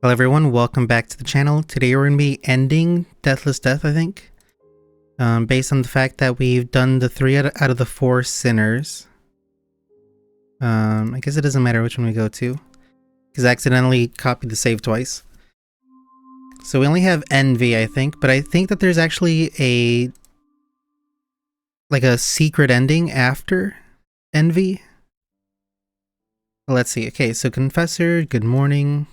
Hello everyone, welcome back to the channel. Today we're going to be ending Deathless Death, I think. Based on the fact that we've done the 3 out of the 4 sinners. I guess it doesn't matter which one we go to, because I accidentally copied the save twice. So we only have envy, I think, but I think that there's actually a secret ending after envy. Well, let's see. Okay, so Confessor, good morning.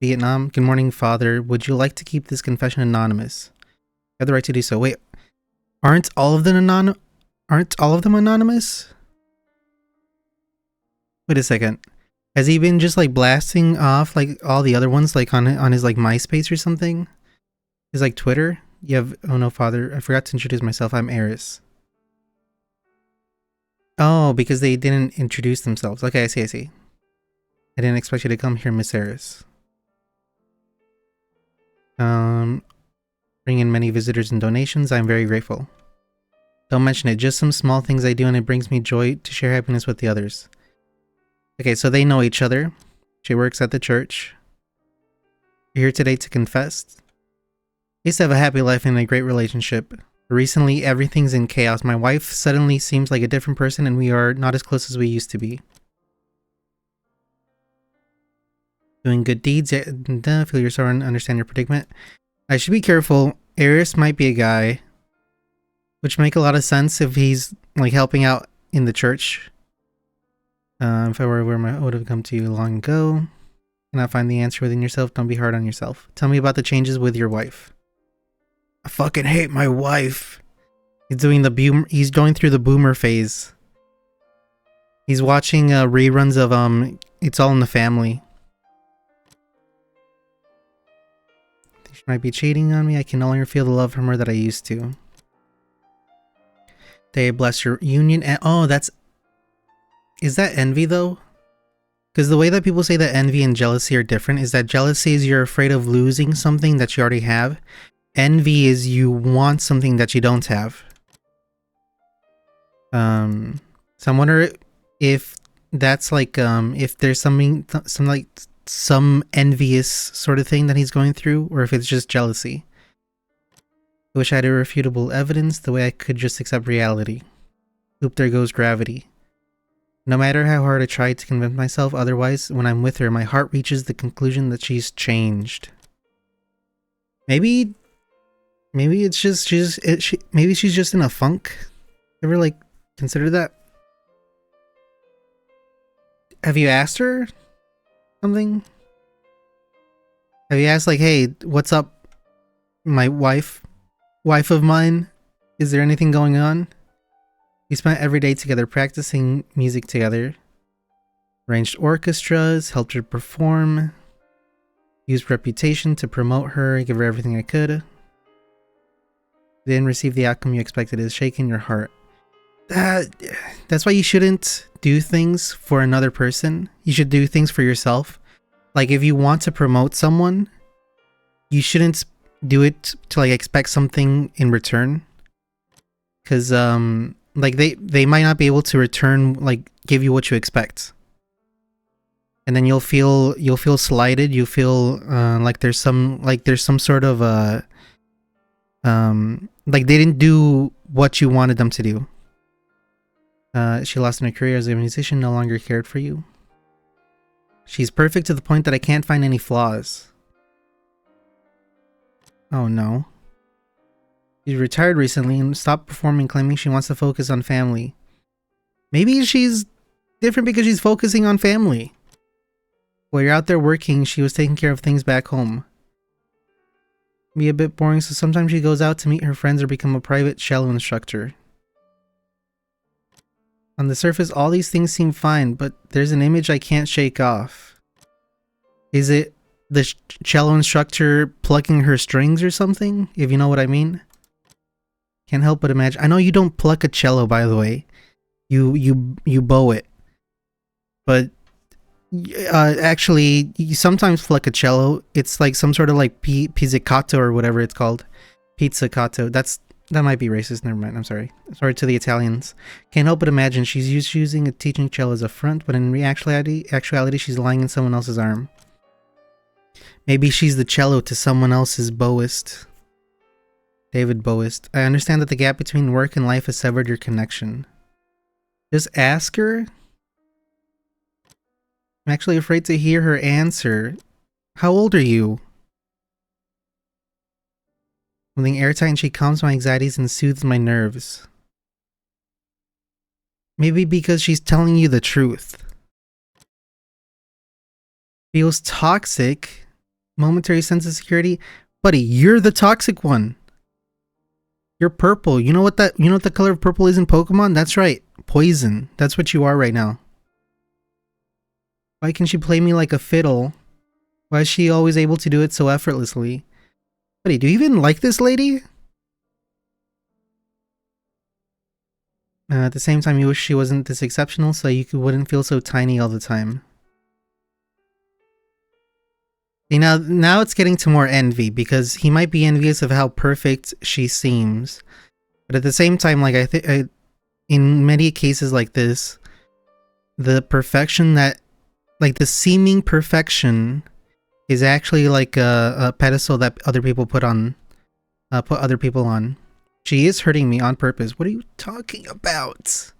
Vietnam, good morning, Father. Would you like to keep this confession anonymous? You have the right to do so. Wait, aren't all of them anonymous? Wait a second. Has he been just like blasting off like all the other ones, like on his like MySpace or something? His like Twitter? You have, oh no, Father, I forgot to introduce myself. I'm Eris. Oh, because they didn't introduce themselves. Okay, I see. I didn't expect you to come here, Miss Eris. Bring in many visitors and donations. I'm very grateful. Don't mention it. Just some small things I do, and it brings me joy to share happiness with the others. Okay, so they know each other. She works at the church. You're here today to confess. I used to have a happy life and a great relationship. Recently, everything's in chaos. My wife suddenly seems like a different person, and we are not as close as we used to be. Doing good deeds. Feel your sorrow and understand your predicament. I should be careful. Eris might be a guy, which make a lot of sense if he's like helping out in the church. If I were where I would have come to you long ago. Cannot find the answer within yourself. Don't be hard on yourself. Tell me about the changes with your wife. I fucking hate my wife. He's going through the boomer phase. He's watching reruns of It's All in the Family. She might be cheating on me. I can no longer feel the love from her that I used to. They bless your union. And oh, is that envy though? Because the way that people say that envy and jealousy are different is that jealousy is you're afraid of losing something that you already have. Envy is you want something that you don't have. So I wonder if that's like if there's some envious sort of thing that he's going through, or if it's just jealousy. I wish I had irrefutable evidence, the way I could just accept reality. Oop, there goes gravity. No matter how hard I try to convince myself otherwise, when I'm with her, my heart reaches the conclusion that she's changed. Maybe it's just maybe she's just in a funk. Ever like consider that? Have you asked her something? Have you asked like, hey, what's up, my wife of mine? Is there anything going on? We spent every day together practicing music together. Arranged orchestras, helped her perform. Used reputation to promote her, give her everything I could. Didn't receive the outcome you expected. It's shaking your heart. That's why you shouldn't do things for another person. You should do things for yourself. Like if you want to promote someone, you shouldn't do it to like expect something in return. Cause like they might not be able to return, like give you what you expect. And then you'll feel slighted, you feel like there's some sort of like they didn't do what you wanted them to do. She lost in her career as a musician, no longer cared for you. She's perfect to the point that I can't find any flaws. Oh no. She retired recently and stopped performing, claiming she wants to focus on family. Maybe she's different because she's focusing on family. While you're out there working, she was taking care of things back home. Be a bit boring, so sometimes she goes out to meet her friends or become a private cello instructor. On the surface, all these things seem fine, but there's an image I can't shake off. Is it the cello instructor plucking her strings or something? If you know what I mean? Can't help but imagine. I know you don't pluck a cello, by the way. You bow it. But actually, you sometimes pluck a cello. It's like some sort of like pizzicato or whatever it's called. Pizzicato. That might be racist. Never mind. I'm sorry. Sorry to the Italians. Can't help but imagine she's using a teaching cello as a front, but in actuality, she's lying in someone else's arm. Maybe she's the cello to someone else's bowist. David Bowist. I understand that the gap between work and life has severed your connection. Just ask her? I'm actually afraid to hear her answer. How old are you? Something airtight and she calms my anxieties and soothes my nerves. Maybe because she's telling you the truth. Feels toxic. Momentary sense of security. Buddy, you're the toxic one. You're purple. You know what the color of purple is in Pokemon? That's right. Poison. That's what you are right now. Why can she play me like a fiddle? Why is she always able to do it so effortlessly? Buddy, do you even like this lady? At the same time, you wish she wasn't this exceptional so you wouldn't feel so tiny all the time. You know, now it's getting to more envy because he might be envious of how perfect she seems. But at the same time, like in many cases like this, the perfection that, like the seeming perfection is actually like a pedestal that other people put other people on. She is hurting me on purpose. What are you talking about?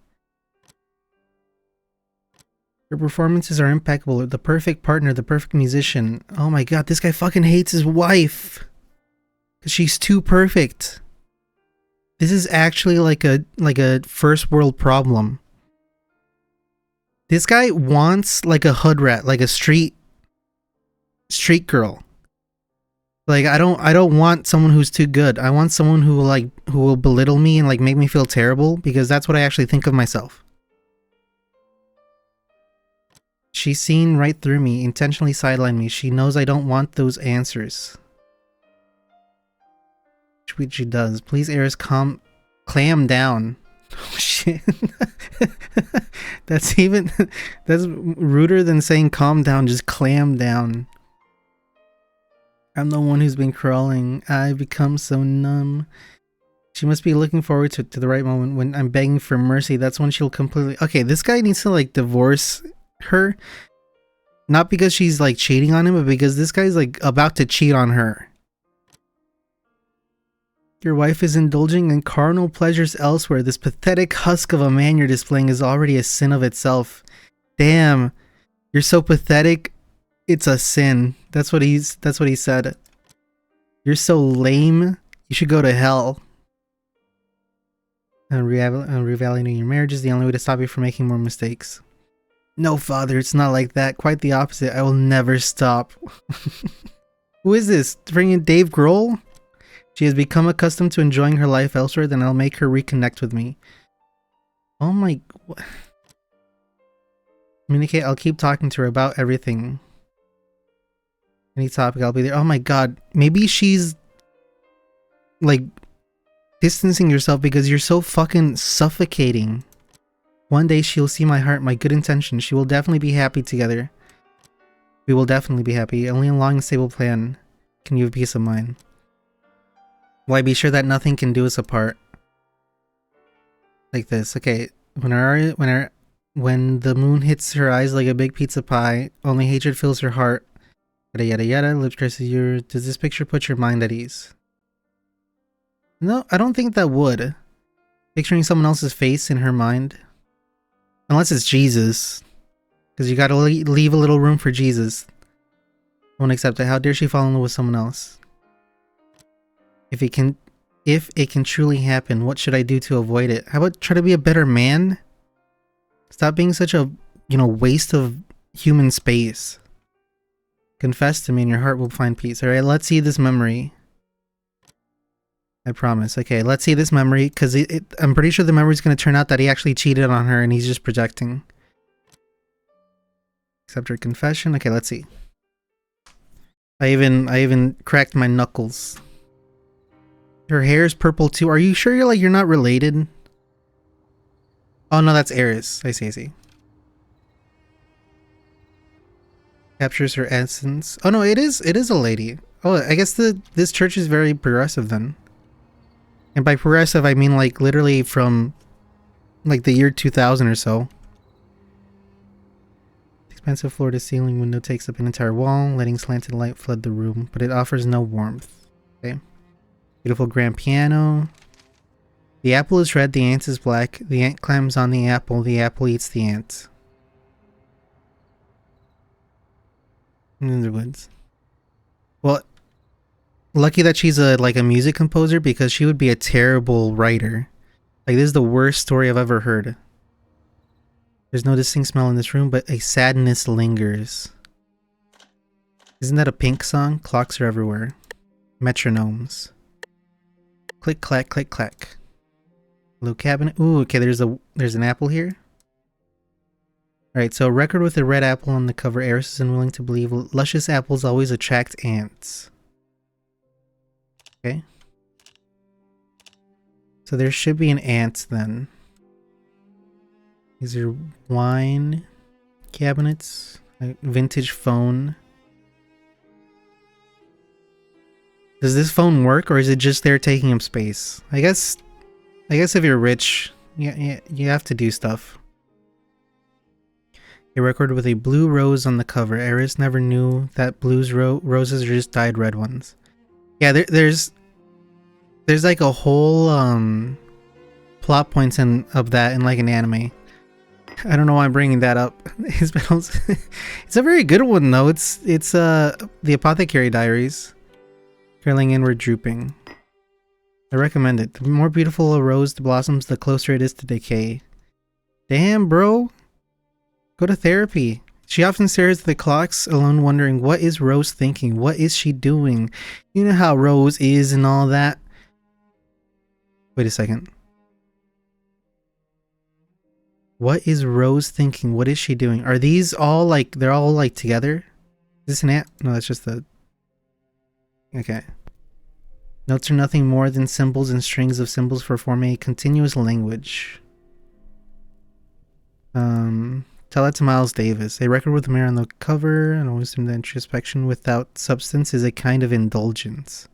Her performances are impeccable. The perfect partner, the perfect musician. Oh my god, this guy fucking hates his wife. Cause she's too perfect. This is actually like a first world problem. This guy wants like a hood rat, like a street girl. Like I don't want someone who's too good. I want someone who will belittle me and like make me feel terrible because that's what I actually think of myself. She's seen right through me, intentionally sidelined me. She knows I don't want those answers. Which she does. Please, Eris, clam down. Oh shit. That's ruder than saying calm down, just clam down. I'm the one who's been crawling. I've become so numb. She must be looking forward to the right moment when I'm begging for mercy. That's when she'll completely... Okay, this guy needs to like divorce her. Not because she's like cheating on him, but because this guy's like about to cheat on her. Your wife is indulging in carnal pleasures elsewhere. This pathetic husk of a man you're displaying is already a sin of itself. Damn, you're so pathetic. It's a sin. That's what he said. You're so lame. You should go to hell. And reevaluating your marriage is the only way to stop you from making more mistakes. No, father, it's not like that. Quite the opposite. I will never stop. Who is this? Bringing Dave Grohl? She has become accustomed to enjoying her life elsewhere, then I'll make her reconnect with me. Oh my... Communicate, I'll keep talking to her about everything. Any topic, I'll be there. Oh my god, maybe she's... like... distancing yourself because you're so fucking suffocating. One day she'll see my heart, my good intentions. She will definitely be happy together. We will definitely be happy. Only a long and stable plan can give peace of mind. Why be sure that nothing can do us apart? Like this. Okay. When the moon hits her eyes like a big pizza pie, only hatred fills her heart. Yada yada yada. Lips caresses your... Does this picture put your mind at ease? No, I don't think that would. Picturing someone else's face in her mind. Unless it's Jesus. Because you gotta leave a little room for Jesus. Won't accept it. How dare she fall in love with someone else? If it can truly happen, what should I do to avoid it? How about try to be a better man? Stop being such a, waste of human space. Confess to me and your heart will find peace. Alright, let's see this memory. I promise. Okay, let's see this memory, because I'm pretty sure the memory is going to turn out that he actually cheated on her and he's just projecting. Accept her confession. Okay, let's see. I even cracked my knuckles. Her hair is purple too. Are you sure you're not related? Oh no, that's Eris. I see. Captures her essence. Oh no, it is a lady. Oh, I guess this church is very progressive then. And by progressive, I mean like literally from like the year 2000 or so. Expensive floor-to-ceiling window takes up an entire wall, letting slanted light flood the room, but it offers no warmth. Okay. Beautiful grand piano. The apple is red, the ant is black. The ant climbs on the apple eats the ant. In the woods. Well, lucky that she's a music composer, because she would be a terrible writer. Like, this is the worst story I've ever heard. There's no distinct smell in this room, but a sadness lingers. Isn't that a Pink song? Clocks are everywhere. Metronomes. Click, clack, click, clack. Blue cabinet. Ooh, okay, there's an apple here. Alright, so a record with a red apple on the cover. Eris is unwilling to believe luscious apples always attract ants. Okay. So there should be an ant then. These are wine cabinets, vintage phone. Does this phone work, or is it just there taking up space? I guess if you're rich, you have to do stuff. A record with a blue rose on the cover. Eris never knew that roses are just dyed red ones. Yeah, there's like a whole plot points of that in like an anime. I don't know why I'm bringing that up. It's a very good one though. It's the Apothecary Diaries. Curling inward, drooping. I recommend it. The more beautiful a rose blossoms, the closer it is to decay. Damn, bro. Go to therapy. She often stares at the clocks, alone wondering, what is Rose thinking? What is she doing? You know how Rose is and all that. Wait a second. What is Rose thinking? What is she doing? Are these all like, they're all like together? Is this an ant? No, that's just the... Okay. Notes are nothing more than symbols and strings of symbols for forming a continuous language. Tell that to Miles Davis. A record with a mirror on the cover and always in the introspection without substance is a kind of indulgence.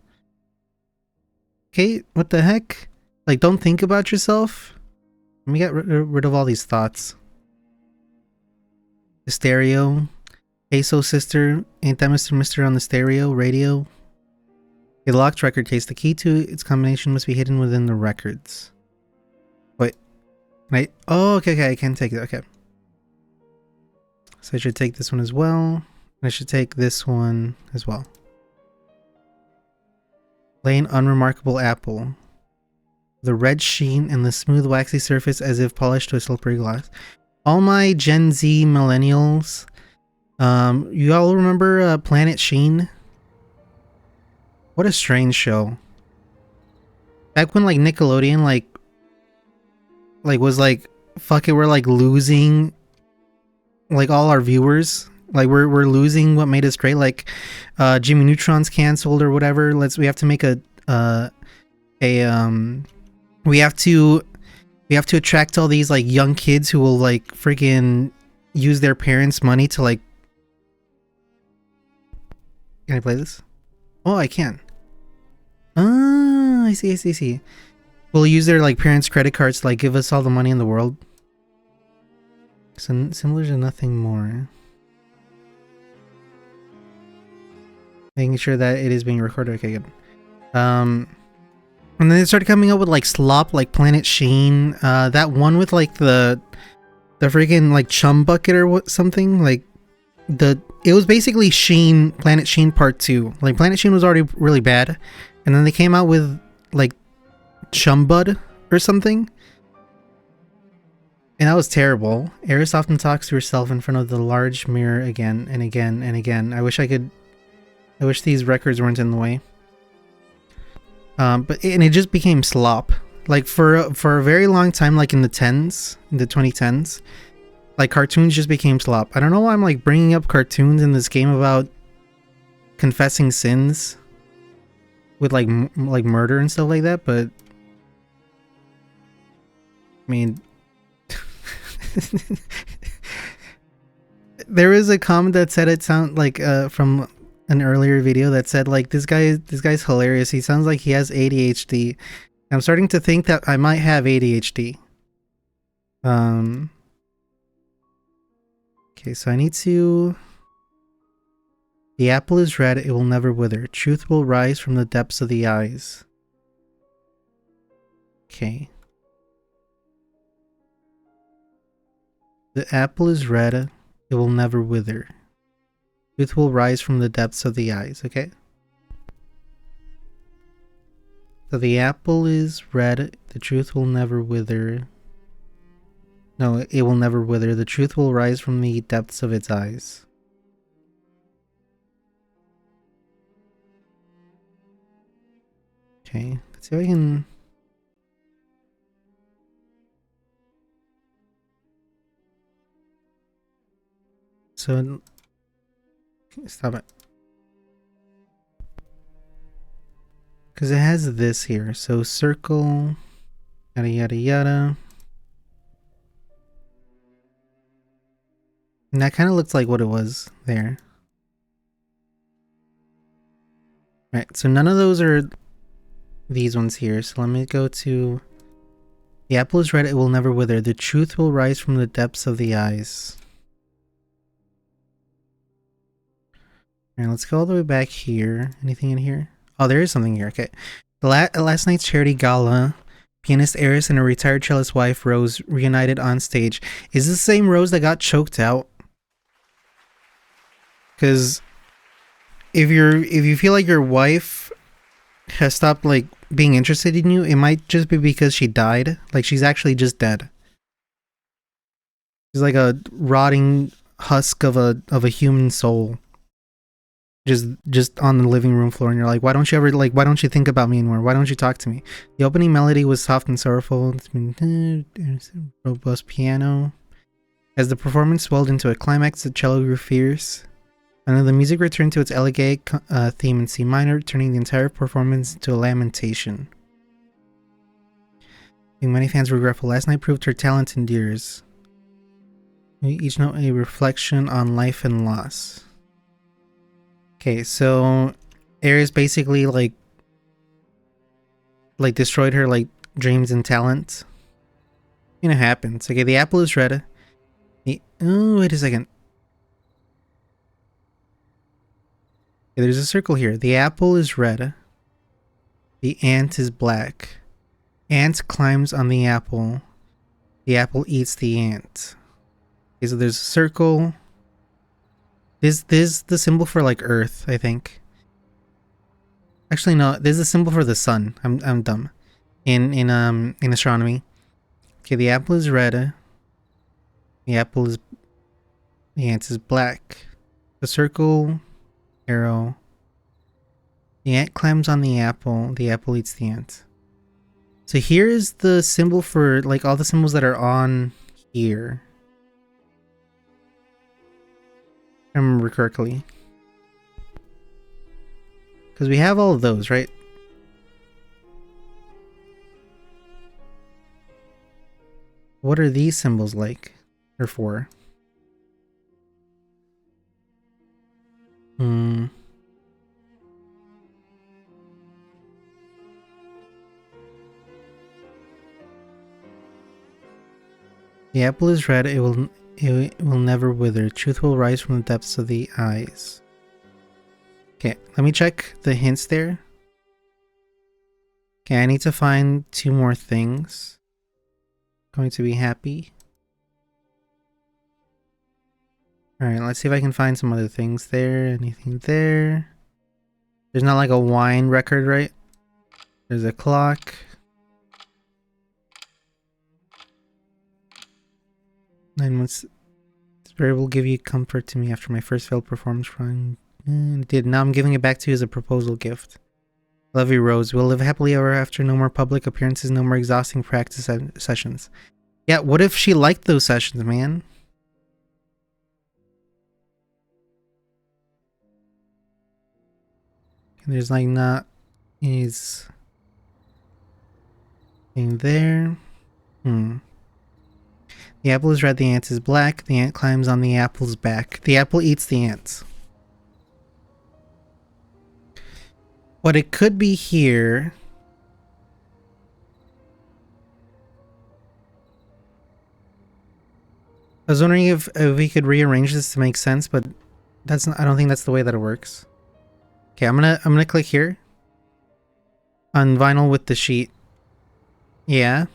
Okay, what the heck? Like, don't think about yourself? Let me get rid of all these thoughts. The stereo. Hey, so sister, ain't that Mr. on the stereo radio? A locked record case. The key to its combination must be hidden within the records. Wait. Right? Oh, okay, I can take it. Okay. So I should take this one as well. I should take this one as well. Plain, unremarkable apple. The red sheen and the smooth, waxy surface as if polished to a slippery glass. All my Gen Z millennials, you all remember Planet Sheen? What a strange show. Back when like Nickelodeon like was like, fuck it, we're like losing like all our viewers. Like we're losing what made us great. Like Jimmy Neutron's canceled or whatever. We have to make we have to attract all these like young kids who will like freaking use their parents' money to like... Can I play this? Oh, I can. Ah, I see. We'll use their like parents' credit cards to like give us all the money in the world. So similar to nothing more. Making sure that it is being recorded. Okay, good. And then they started coming up with like slop, like Planet Sheen. That one with like the freaking like chum bucket or what something. Like it was basically Sheen, Planet Sheen Part 2. Like Planet Sheen was already really bad, and then they came out with like Chum Bud or something. And that was terrible. Eris often talks to herself in front of the large mirror again and again and again. I wish these records weren't in the way. But it just became slop. Like for a very long time, like in the 2010s, like cartoons just became slop. I don't know why I'm like bringing up cartoons in this game about confessing sins with like murder and stuff like that, but I mean, there was a comment that said it sound like from an earlier video that said like this guy's hilarious. He sounds like he has ADHD. I'm starting to think that I might have ADHD. Okay, Okay, so I need to... The apple is red, it will never wither. Truth will rise from the depths of the eyes. Okay. The apple is red, it will never wither. Truth will rise from the depths of the eyes, okay? So the apple is red, the truth will never wither. No, it will never wither. The truth will rise from the depths of its eyes. Okay, let's see if I can... So... Stop it. Because it has this here. So circle... Yada yada yada. And that kind of looks like what it was there. Right, so none of those are these ones here. So let me go to... The apple is red, it will never wither. The truth will rise from the depths of the eyes. Alright, let's go all the way back here. Anything in here? Oh, there is something here. Okay. Last night's charity gala, pianist Eris and a retired cellist wife, Rose, reunited on stage. Is this the same Rose that got choked out? Because if you feel like your wife has stopped like being interested in you, it might just be because she died. Like she's actually just dead. She's like a rotting husk of a human soul. Just on the living room floor, and you're like, why don't you think about me anymore? Why don't you talk to me? The opening melody was soft and sorrowful. It's been robust piano. As the performance swelled into a climax, the cello grew fierce. And then the music returned to its elegant theme in C minor, turning the entire performance into a lamentation. I think many fans were regretful. Last night proved her talent endears. Each note a reflection on life and loss. Okay, so Ares basically like destroyed her like dreams and talent. You know, it happens. Okay, the apple is red. Oh, wait a second. Okay, there's a circle here. The apple is red. The ant is black. Ant climbs on the apple. The apple eats the ant. Okay, so there's a circle. This is the symbol for like Earth, I think. Actually, no. This is a symbol for the sun. I'm dumb. In astronomy. Okay, the apple is red. The ant is black. The circle, arrow. The ant climbs on the apple eats the ant. So here is the symbol for like all the symbols that are on here. If I remember correctly. Because we have all of those, right? What are these symbols like? Or for? The apple is red, it will never wither. Truth will rise from the depths of the eyes. Okay, let me check the hints there. Okay, I need to find 2 more things. Going to be happy. Alright, let's see if I can find some other things there. Anything there? There's not like a wine record, right? There's a clock. And what's... This berry will give you comfort to me after my first failed performance. It did. Now I'm giving it back to you as a proposal gift. Love you, Rose. We'll live happily ever after. No more public appearances. No more exhausting practice sessions. Yeah, what if she liked those sessions, man? And there's like not... Is... Thing there. The apple is red, the ant is black. The ant climbs on the apple's back. The apple eats the ants. What it could be here... I was wondering if we could rearrange this to make sense, but that's not, I don't think that's the way that it works. Okay, I'm gonna click here on vinyl with the sheet. Yeah,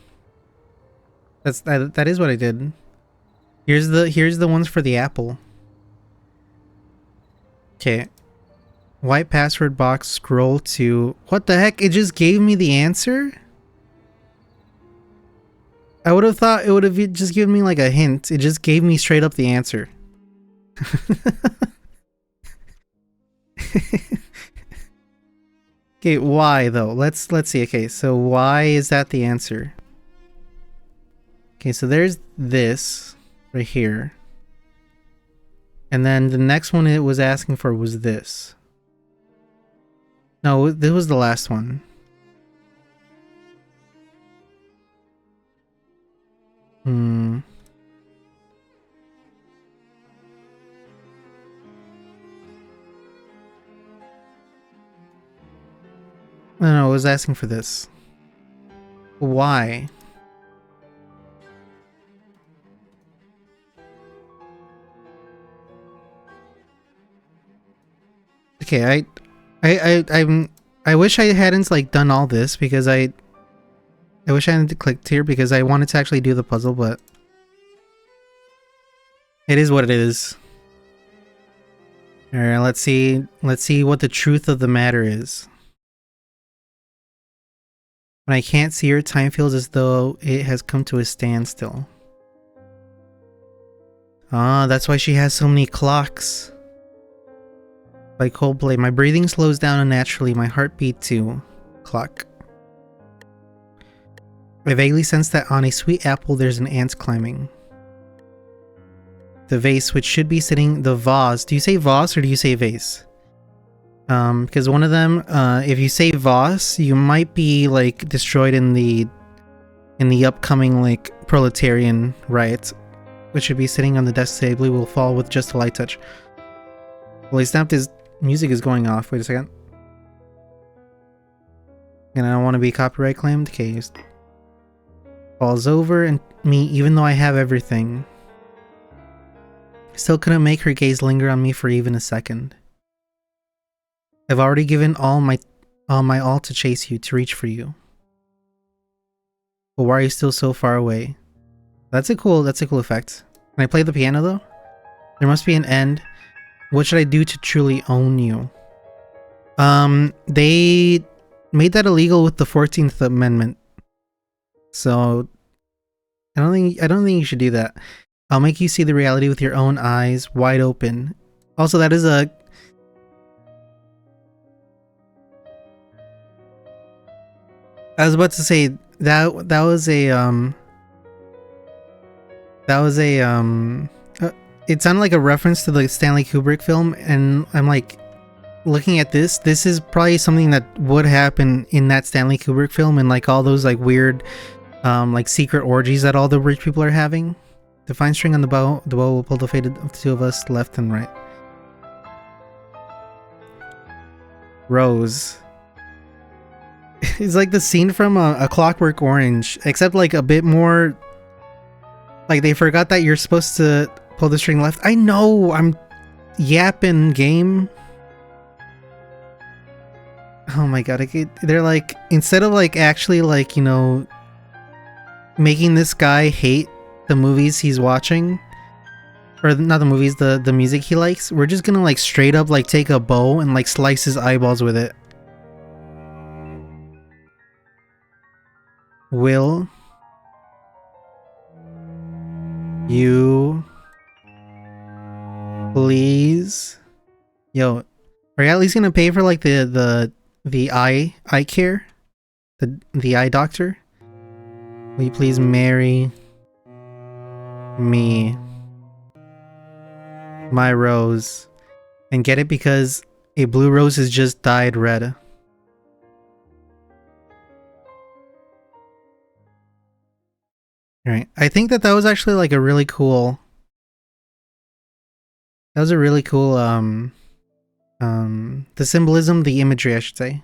that is what I did. Here's the ones for the apple. Okay, white password box. Scroll to what the heck? It just gave me the answer. I would have thought it would have just given me like a hint. It just gave me straight up the answer. Okay, why though? Let's see. Okay, so why is that the answer? Okay, so there's this right here. And then the next one it was asking for was this. No, this was the last one. No, it was asking for this. Why? Okay, I wish I hadn't like done all this because I wish I hadn't clicked here because I wanted to actually do the puzzle, but it is what it is. Alright, let's see what the truth of the matter is. When I can't see her, time feels as though it has come to a standstill. Ah, that's why she has so many clocks. By Coldplay, my breathing slows down unnaturally, my heartbeat too. Clock. I vaguely sense that on a sweet apple there's an ant climbing. The vase, which should be sitting... The vase. Do you say vase or do you say vase? Because one of them, if you say vase, you might be, like, destroyed in the upcoming, like, proletarian riot. Which should be sitting on the desk stably will fall with just a light touch. Well, he snapped his... Music is going off. Wait a second. And I don't want to be copyright claimed. Okay, falls over and me, even though I have everything. Still couldn't make her gaze linger on me for even a second. I've already given all my all to chase you, to reach for you. But why are you still so far away? That's a cool effect. Can I play the piano though? There must be an end. What should I do to truly own you? They made that illegal with the 14th Amendment. So I don't think you should do that. I'll make you see the reality with your own eyes, wide open. Also, that is a... I was about to say that was a it sounded like a reference to the Stanley Kubrick film, and I'm like looking at this is probably something that would happen in that Stanley Kubrick film, and like all those like weird like secret orgies that all the rich people are having. The fine string on the bow will pull the fate of the two of us left and right. Rose. It's like the scene from a Clockwork Orange, except like a bit more like they forgot that you're supposed to pull the string left. I know, I'm yapping game. Oh my god, they're like, instead of like actually like, you know, making this guy hate the movies he's watching, or not the movies, the music he likes, we're just gonna like straight up like take a bow and like slice his eyeballs with it. Will you please, yo, are you at least gonna pay for like the eye care, the eye doctor? Will you please marry me, my rose, and get it because a blue rose is just dyed red. Alright, I think that was actually like a really cool... That was a really cool, the symbolism, the imagery, I should say,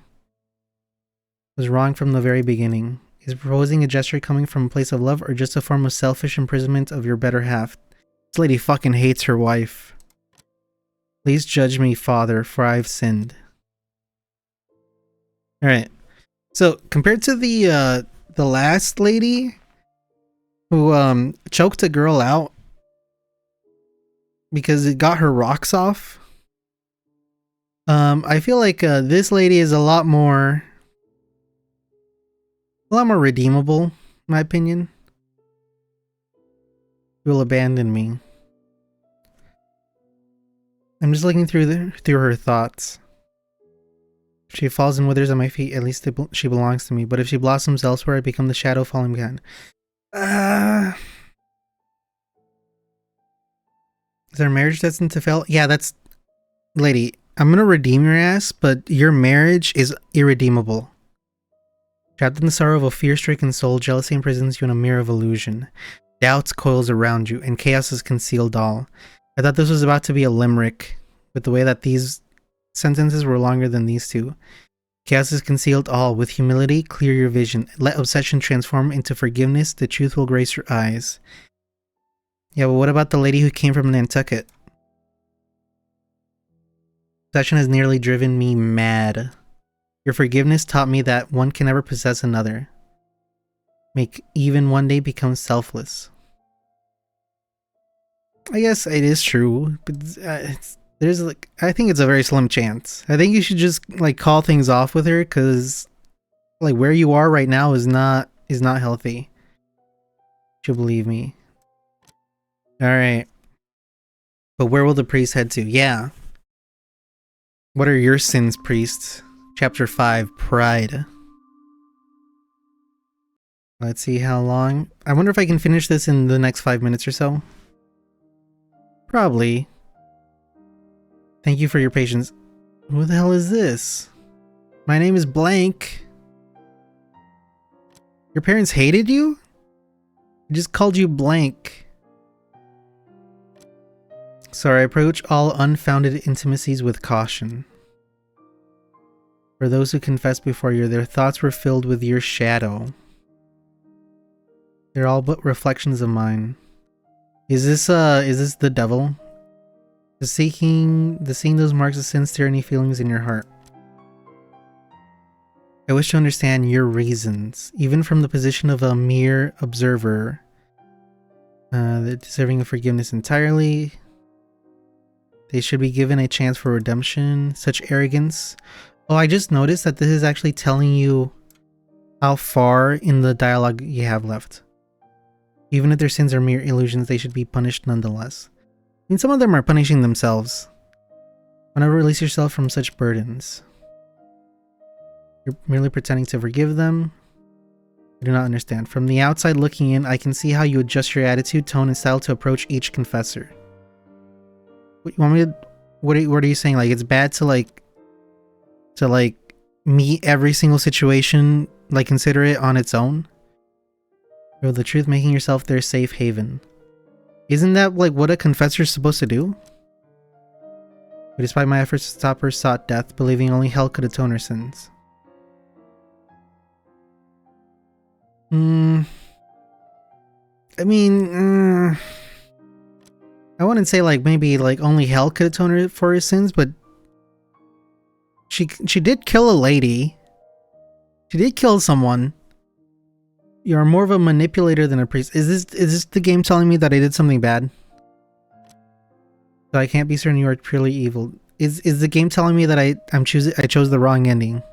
was wrong from the very beginning. Is proposing a gesture coming from a place of love or just a form of selfish imprisonment of your better half? This lady fucking hates her wife. Please judge me, Father, for I've sinned. Alright. So, compared to the last lady who choked a girl out because it got her rocks off, I feel like this lady is a lot more redeemable, in my opinion. She will abandon me. I'm just looking through her thoughts. If she falls and withers at my feet, at least she belongs to me. But if she blossoms elsewhere, I become the shadow falling behind. Is there a marriage destined to fail? Yeah, that's... Lady, I'm gonna redeem your ass, but your marriage is irredeemable. Trapped in the sorrow of a fear-stricken soul, jealousy imprisons you in a mirror of illusion. Doubts coils around you, and chaos has concealed all. I thought this was about to be a limerick, with the way that these sentences were longer than these two. Chaos has concealed all. With humility, clear your vision. Let obsession transform into forgiveness. The truth will grace your eyes. Yeah, but what about the lady who came from Nantucket? Obsession has nearly driven me mad. Your forgiveness taught me that one can never possess another. Make even one day become selfless. I guess it is true, but there's like, I think it's a very slim chance. I think you should just like call things off with her, because like where you are right now is not healthy. You'll believe me. All right, but where will the priest head to? Yeah. What are your sins, priest? Chapter 5, Pride. Let's see how long. I wonder if I can finish this in the next 5 minutes or so. Probably. Thank you for your patience. Who the hell is this? My name is Blank. Your parents hated you? I just called you Blank. Sorry, I approach all unfounded intimacies with caution. For those who confess before you, their thoughts were filled with your shadow. They're all but reflections of mine. Is this the devil? The seeing those marks of sin stir any feelings in your heart. I wish to understand your reasons, even from the position of a mere observer. They're deserving of forgiveness entirely. They should be given a chance for redemption. Such arrogance. Oh, I just noticed that this is actually telling you how far in the dialogue you have left. Even if their sins are mere illusions, they should be punished nonetheless. I mean, some of them are punishing themselves. Why not release yourself from such burdens? You're merely pretending to forgive them. I do not understand. From the outside looking in, I can see how you adjust your attitude, tone, and style to approach each confessor. What, you want me to... What are you saying? Like, it's bad to meet every single situation, like consider it on its own? Or the truth, making yourself their safe haven. Isn't that like what a confessor is supposed to do? But despite my efforts to stop her, sought death, believing only hell could atone her sins. I mean, I wouldn't say like maybe like only hell could atone her for her sins, but she did kill a lady. She did kill someone. You are more of a manipulator than a priest. Is this the game telling me that I did something bad? So I can't be certain you are purely evil. Is the game telling me that I chose the wrong ending?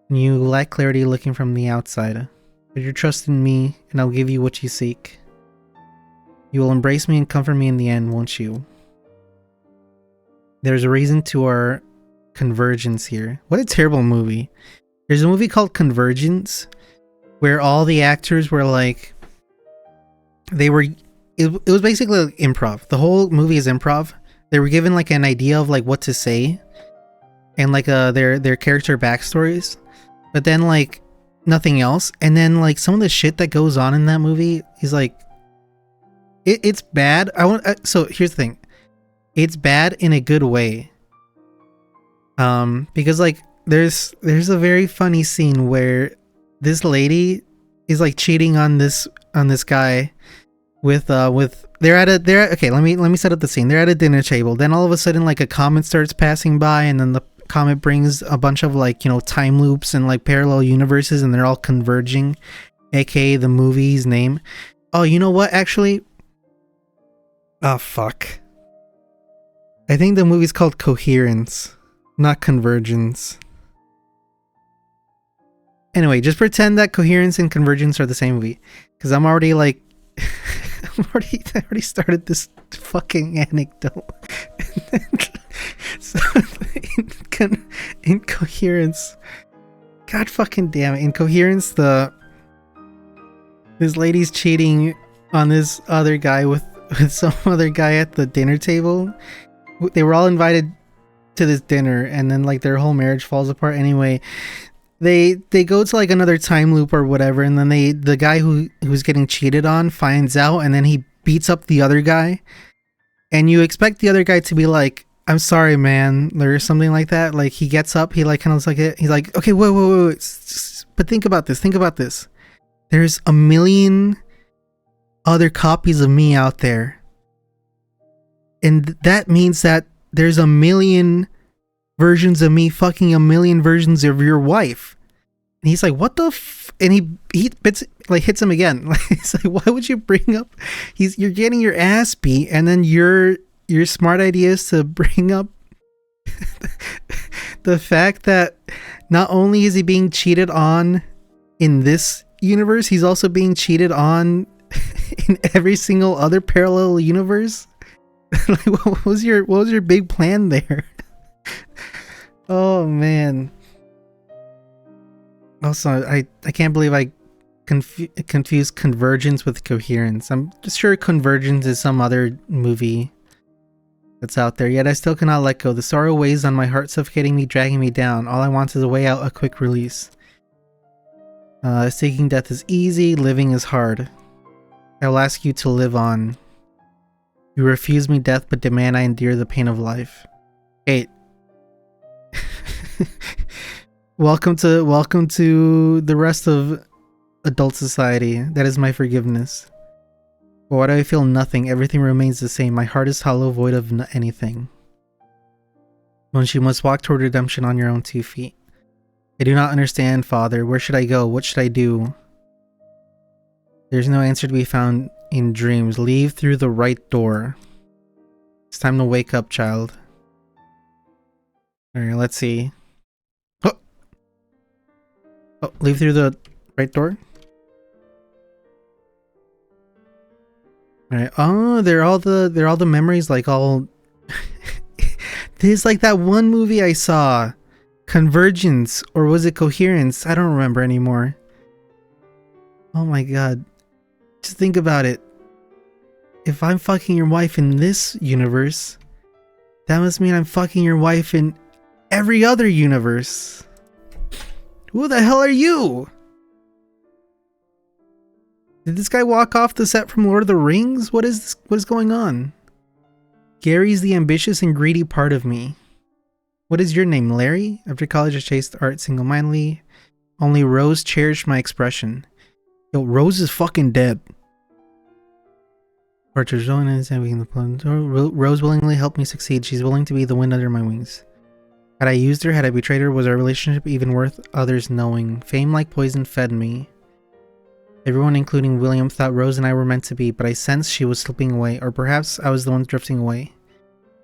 You lack clarity looking from the outside. Put your trust in me, and I'll give you what you seek. You will embrace me and comfort me in the end, won't you? There's a reason to our convergence here. What a terrible movie. There's a movie called Convergence, where all the actors were like, it was basically like improv. The whole movie is improv. They were given like an idea of like what to say and like their character backstories, but then like nothing else. And then like some of the shit that goes on in that movie is like, it's bad. So here's the thing. It's bad in a good way. Because like there's a very funny scene where this lady is like cheating on this guy, with okay, let me set up the scene. They're at a dinner table. Then all of a sudden like a comet starts passing by, and then the comet brings a bunch of like, you know, time loops and like parallel universes, and they're all converging, aka the movie's name. Oh, you know what, actually? Oh, fuck. I think the movie's called Coherence, not Convergence. Anyway, just pretend that Coherence and Convergence are the same movie. Because I'm already like... I already started this fucking anecdote. So, in Coherence... God fucking damn it. In Coherence, this lady's cheating on this other guy with some other guy at the dinner table. They were all invited to this dinner, and then like their whole marriage falls apart anyway. They go to like another time loop or whatever, and then the guy who's getting cheated on finds out, and then he beats up the other guy, and you expect the other guy to be like, I'm sorry, man, or something like that. Like he gets up, he like kind of like it, he's like, okay, wait, but think about this. There's a million other copies of me out there, and that means that there's a million versions of me fucking a million versions of your wife. And he's like, what the and he hits him again. He's like, why would you bring up you're getting your ass beat, and then your smart idea is to bring up the fact that not only is he being cheated on in this universe, he's also being cheated on in every single other parallel universe. Like, what was your big plan there? Oh man. Also, I can't believe I confused Convergence with Coherence. I'm sure Convergence is some other movie that's out there, yet I still cannot let go. The sorrow weighs on my heart, suffocating me, dragging me down. All I want is a way out, a quick release. Seeking death is easy, living is hard. I will ask you to live on. You refuse me death, but demand I endure the pain of life. 8. Welcome to the rest of adult society. That is my forgiveness. But why do I feel nothing? Everything remains the same. My heart is hollow, void of anything. When you must walk toward redemption on your own 2 feet. I do not understand, Father. Where should I go? What should I do? There's no answer to be found in dreams. Leave through the right door. It's time to wake up, child. Alright, let's see. Oh, leave through the right door? Alright. Oh, they're all the memories, like all there's like that one movie I saw. Convergence, or was it Coherence? I don't remember anymore. Oh my god. Just think about it. If I'm fucking your wife in this universe, that must mean I'm fucking your wife in every other universe. Who the hell are you? Did this guy walk off the set from Lord of the Rings? What is going on? Gary's the ambitious and greedy part of me. What is your name, Larry? After college I chased art single-mindedly. Only Rose cherished my expression. Yo, Rose is fucking dead. Rose willingly helped me succeed. She's willing to be the wind under my wings. Had I used her, had I betrayed her, was our relationship even worth others knowing? Fame like poison fed me. Everyone, including William, thought Rose and I were meant to be, but I sensed she was slipping away, or perhaps I was the one drifting away.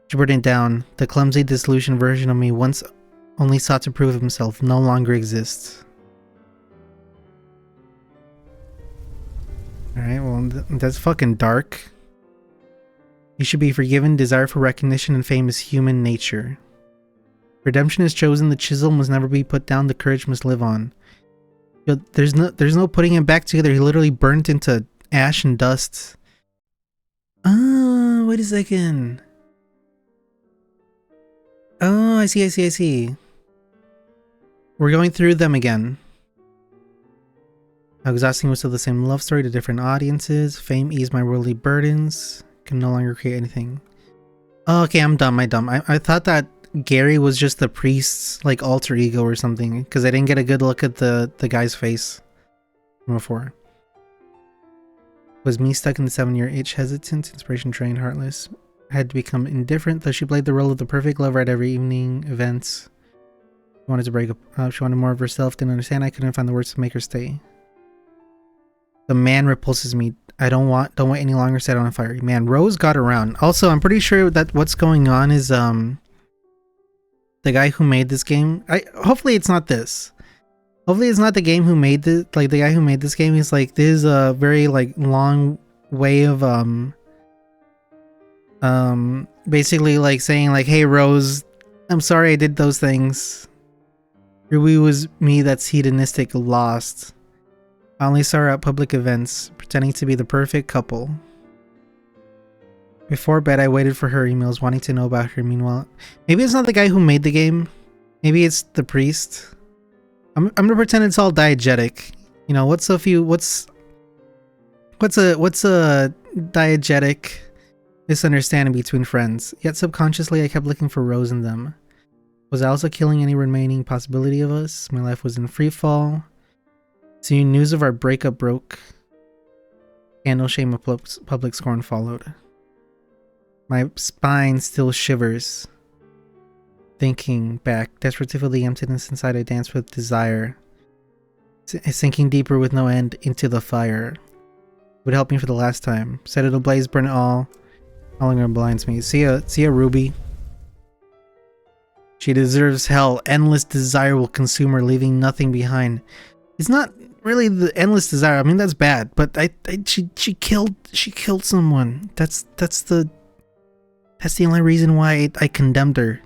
She burned it down. The clumsy, disillusioned version of me, once only sought to prove himself, no longer exists. Alright, well, that's fucking dark. You should be forgiven. Desire for recognition and fame is human nature. Redemption is chosen. The chisel must never be put down. The courage must live on. Yo, there's no putting him back together. He literally burnt into ash and dust. Oh, wait a second. Oh, I see. We're going through them again. How exhausting was still the same love story to different audiences. Fame eased my worldly burdens. Can no longer create anything. Oh, okay, I'm dumb. I thought that Gary was just the priest's like alter ego or something, because I didn't get a good look at the guy's face from before. Was me stuck in the 7-year itch, hesitant, inspiration drained, heartless. I had to become indifferent, though she played the role of the perfect lover at every evening events. She wanted to break up. She wanted more of herself. Didn't understand. I couldn't find the words to make her stay. The man repulses me. I don't wait any longer. Set on fire. Man, Rose got around. Also, I'm pretty sure that what's going on is the guy who made this game. Hopefully it's not this. Hopefully it's not the game who made this. Like the guy who made this game. He's like, this is a very like long way of basically like saying like, hey Rose, I'm sorry I did those things. Ruby was me that's hedonistic, lost. I only saw her at public events, pretending to be the perfect couple. Before bed, I waited for her emails, wanting to know about her. Meanwhile, maybe it's not the guy who made the game. Maybe it's the priest. I'm gonna pretend it's all diegetic. You know, what's a diegetic misunderstanding between friends? Yet subconsciously, I kept looking for Rose in them. Was I also killing any remaining possibility of us? My life was in free fall. Soon news of our breakup broke. Scandal, shame, of public scorn followed. My spine still shivers. Thinking back, desperate to fill the emptiness inside, I danced with desire. Sinking deeper with no end into the fire. It would help me for the last time. Set it ablaze, burn it all. No longer blinds me. See ya, Ruby. She deserves hell. Endless desire will consume her, leaving nothing behind. It's not really the endless desire. I mean, that's bad, but she killed someone. That's the only reason why I condemned her.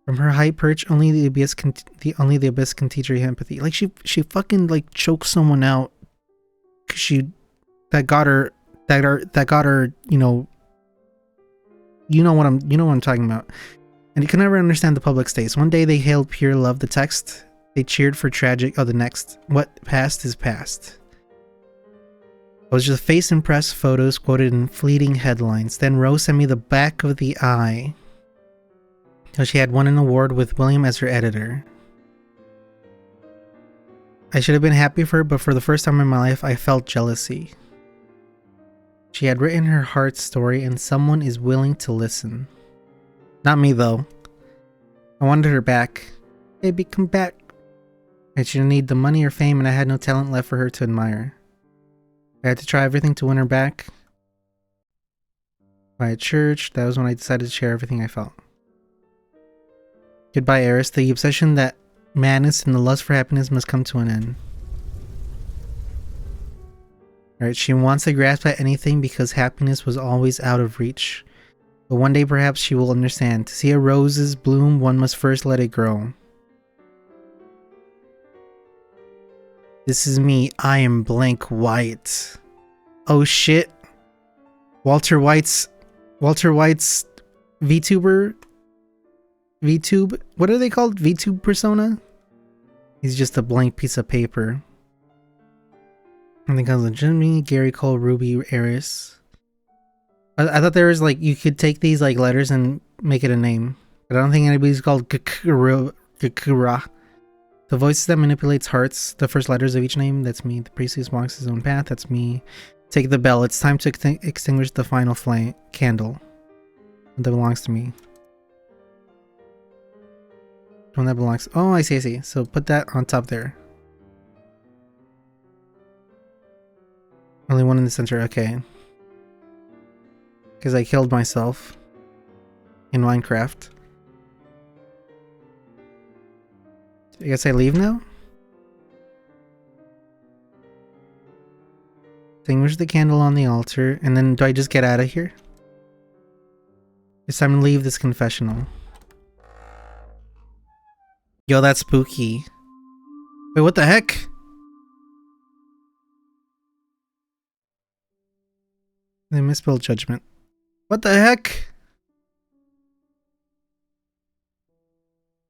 From her high perch, only the abyss can teach her empathy. Like she fucking like choked someone out because that got her, you know what I'm talking about. And he could never understand the public states. One day they hailed pure love, the text. They cheered for tragic. Oh, the next. What past is past. It was just face and press photos quoted in fleeting headlines. Then Rose sent me the back of the eye. So she had won an award with William as her editor. I should have been happy for her, but for the first time in my life, I felt jealousy. She had written her heart's story, and someone is willing to listen. Not me, though. I wanted her back. Baby, come back. And she didn't need the money or fame, and I had no talent left for her to admire. I had to try everything to win her back. By a church, that was when I decided to share everything I felt. Goodbye, Eris. The obsession that madness and the lust for happiness must come to an end. Alright, she wants to grasp at anything because happiness was always out of reach. But one day perhaps she will understand. To see a rose's bloom, one must first let it grow. This is me. I am blank white. Oh shit. Walter White's VTuber? VTube? What are they called? VTube persona? He's just a blank piece of paper. I think I was Jimmy, Gary Cole, Ruby, Eris. I thought there was like, you could take these like letters and make it a name. But I don't think anybody's called Gakura. The voices that manipulates hearts, the first letters of each name, that's me. The priest walks his own path, that's me. Take the bell, it's time to extinguish the final flame candle. That belongs to me. One that belongs. Oh, I see. So put that on top there. Only one in the center, okay. Because I killed myself in Minecraft. I guess I leave now? Extinguish the candle on the altar, and then do I just get out of here? It's time to leave this confessional. Yo, that's spooky. Wait, what the heck? They misspelled judgment. What the heck?